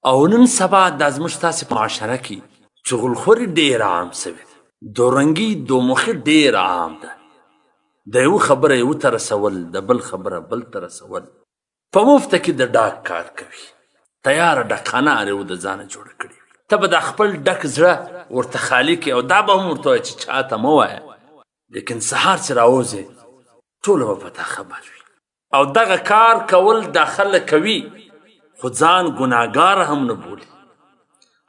او نن سبا دا زموږ ستاسې په معاشره کې چغلخوري ډېر عام سوې ده، دورنګي دومخي ډېر عام ده. د یو خبره یو ته رسول، د بل خبره بل ته رسول، په مفته کې د ډاک کار کوي. تیاره ډکخانه هر یو د ځانه جوړه کړې وي. ته به د خپل ډک زړه ورته خالي کړې او دا به هم ورته وایې چې چاته مه وایه، لیکن سهار چې راوځې ټوله به په تا خبر وي. او دغه کار کول دا خلک کوي خو ځان ګناهګار هم نه بولي.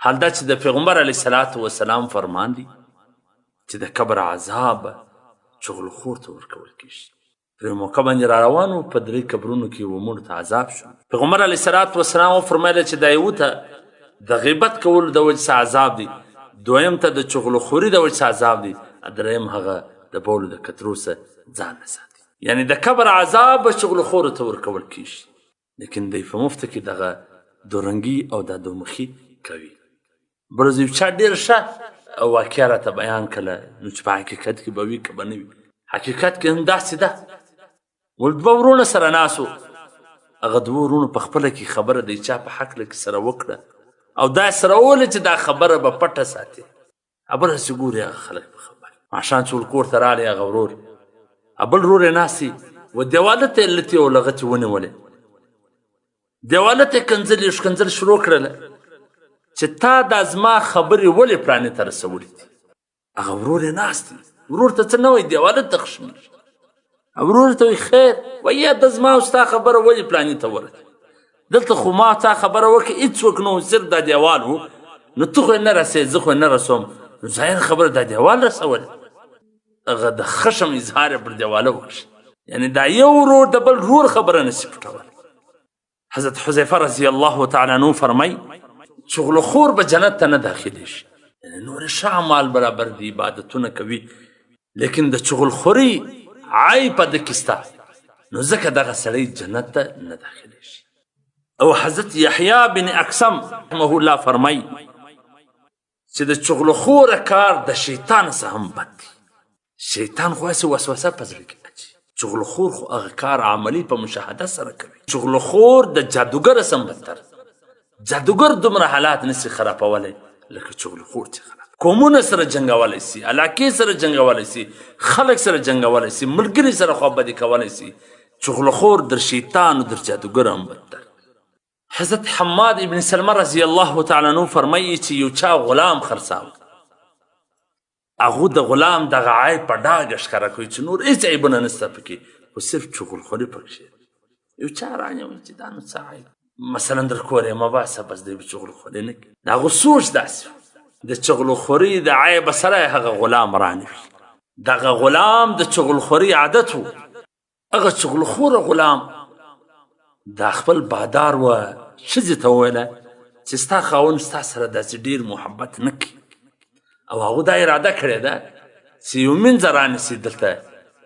حال دا چې د پیغمبر علیه صلات وسلام فرمان دی چې د قبر عذاب چغلخور ته ورکول کېږي. پر یو موقع باندې را روان وو، په 3 قبرونو کې یوه مړو ته عذاب شو. پیغمبر علیه صلات وسلام وفرمیله چې دا یو ته د غیبت کولو د وجې څه عذاب دی، دویم ته د چغلخوري د وجې څه عذاب دی، دریم هغه د بولو د کترو څه ځان نه ساتي. یعنی د قبر عذاب به چغلخورو ته ورکول کېږي، لیکن دی په مفته کې دغه دورنګي او دا دومخي کوي. بل یو چا ډېر ښه واقعه راته بیان کړله، نو چې په حقیقت کې به وي که به نه وي. حقیقت کې هم داسې ده. ول 2 ورونه سره ناست وو، هغه 2 ورونو په خپله کې خبره د چا په حقله کې سره وکړه او دا یې سره وویله چې دا خبره به پټه ساتي. بل هسې ګوري هغه خلک په خبره. ماښام چې ول کور ته راغلی هغه ورور، بل ورور یې ناست و دیواله ته یې لتې او لغتې ونیولې، دیواله ته یې کنځلې ښکنځل شروع کړله چې تا دا زما خبرې ولې پلانې ته رسولې دي. هغه ورور یې ناست ورور ته څه نه وایي، دیواله ته خشمي. ورور ته وایي خیر وایي د زما او ستا خبره ولې پلانې ته ورسې، دلته خو ما تا خبره وکړې هېڅوک نه و، صرف دا دیوال و، نو ته خو یې نه رسې زه خو یې نه رسوم، نو ظاهر خبره دا دیوال رسول. هغه د خشم اظهار یې پر دیواله وکړي. یعنې دا یو ورور د بل ورور خبره نشي پټولی. حضرت حذیفه رضی الله تعالی عنه فرمایي چغلخور به جنت ته نه داخلی شي. یعنې نور ښه اعمال برابر دي، عبادتونه کوي، لیکن د چغلخوري عیب په ده کې سته، نو ځکه دغه سړی جنت ته نه داخلی شي. او حضرت یحیی بن اقسم رحمه الله فرمایي چې د چغلخوره کار د شیطان څخه هم بد دی. شیطان خو هسې وسوسه په زړه کې اچي، چغلخور خو هغه کار عملي په مشاهده سره کوي. چغلخور د جادوګر څخه بدتر. جادوګر دومره حالات نشي خرابولی لکه چغلخور چې خراب. قومونه سره جنګولی سي، علاقې سره جنګولی سي، خلک سره جنګولی سي، ملګري سره خوابدي کولی سي. چغلخور در شیطان و در جادوګر هم بدتر. حضرت حماد ابن سلمه رضی الله تعالی عنه فرمایي چې یو چا غلام خرڅاوه، هغه د غلام دغه عیب په ډاګه ښکاره کوي چې نور هېڅ عیبونه نشته پکې، خو صرف چغلخوري پکښې. یو چا رانیوي چې دا نو څه عیب، مثلا در کور یې مه باسه، بس دی به چغلخوري نه کوي. د هغه سوچ داسې د چغلخوري د عیبه سره یې هغه غلام رانیوي. دغه غلام د چغلخوري عادت و. هغه چغلخوره غلام دا خپل بادار و ښځې ته وویله چې ستا خاوند ستا سره داسې ډېر محبت نه کوي، او هغه دا اراده کړې ده چې یو مینځه رانیسي دلته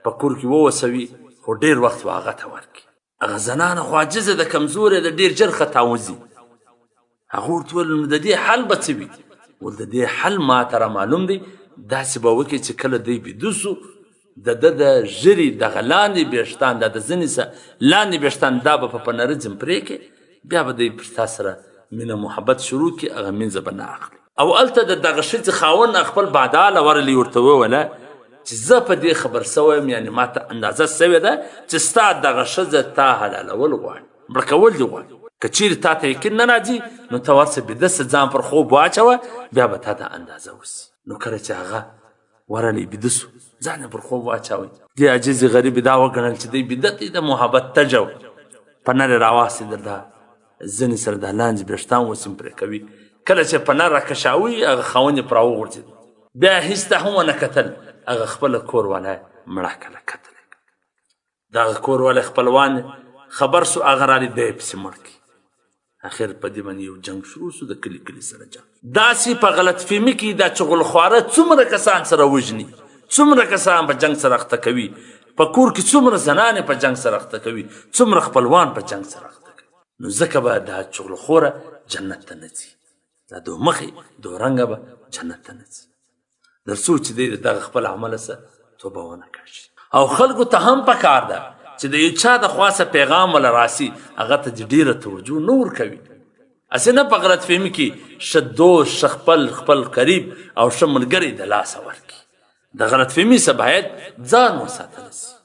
په کور کې ووسوي، خو ډېر وخت به هغه ته ورکړي. هغه زنانه خو عاجزه ده، کمزورې ده، ډېر ژر ختاوځي. هغه ورته وویل نو د دې حل به څه وي؟ ول د دې حل ما ته را معلوم دی، داسې به وکړي چې کله دی بیده سو د ده د ژرې دغه لاندې ویښتان، دا د زنې څه لاندې ویښتان دا به په پنرجم پرې کړي، بیا به دی پر تا سره مینه محبت شروع کړي، هغه مینځه به نه اخلي. او هلته د دغه ښځې خاوند خپل باداله ورلی ورته وویله چې زه په دې خبر سوی یم، یعنې ما ته اندازه سوې ده چې ستا دغه ښځه تا حلالول غواړي، مړه کول دې غواړي. که چیرې تا ته یقین نه راځي نو ته ورسه بیده سه، ځان پر خوب واچوه، بیا به تا ته اندازه وسي. نو کله چې هغه ورلی بیده سو، ځان یې پر خوب واچوئ. دې عاجزې غریبې دا وګڼل چې دی بیده دی، د محبت تجه و، پنر یې راواخېستې در دا زنې سره دا لاندې ویښتان وسیم پرې کوي. کله چې پنر راکشاوي هغه خاوند یې پر راوغورځېد، بیا هېڅ ته هم ونه کتل. هغه خپله کور والی مړه کله کتلی. دغه کور والی خپلوان خبر سو، هغه رالی دی یې پسې مړ کړي. اخر په دې باندې یو جنګ شروع سو، د کلي کلي سره جنګ. داسې په غلط فهمي کې دا چغلخواره څومره کسان سره وژني، څومره کسان په جنګ سره اخته کوي، په کور کې څومره زنانې په جنګ سره اخته کوي، څومره خپلوان په جنګ سره اخته کوي. نو ځکه به دا چغلخوره جنت ته نه ځي، دا دومخې دورنګه به جنت ته نه ځي، تر څو چې دی دغه خپل عمله څه توبه ونه کړي. او خلکو ته هم پکار ده چې د یو چا د خوا څه پیغام ولا راسي، هغه ته ډېره توجه نه ورکوي، هسې نه په غلط فهمي کې ښه دوست ښه خپل قریب او ښه ملګری د لاسه ورکړي د غلط فهمي څخه باید ځان وساتلی سي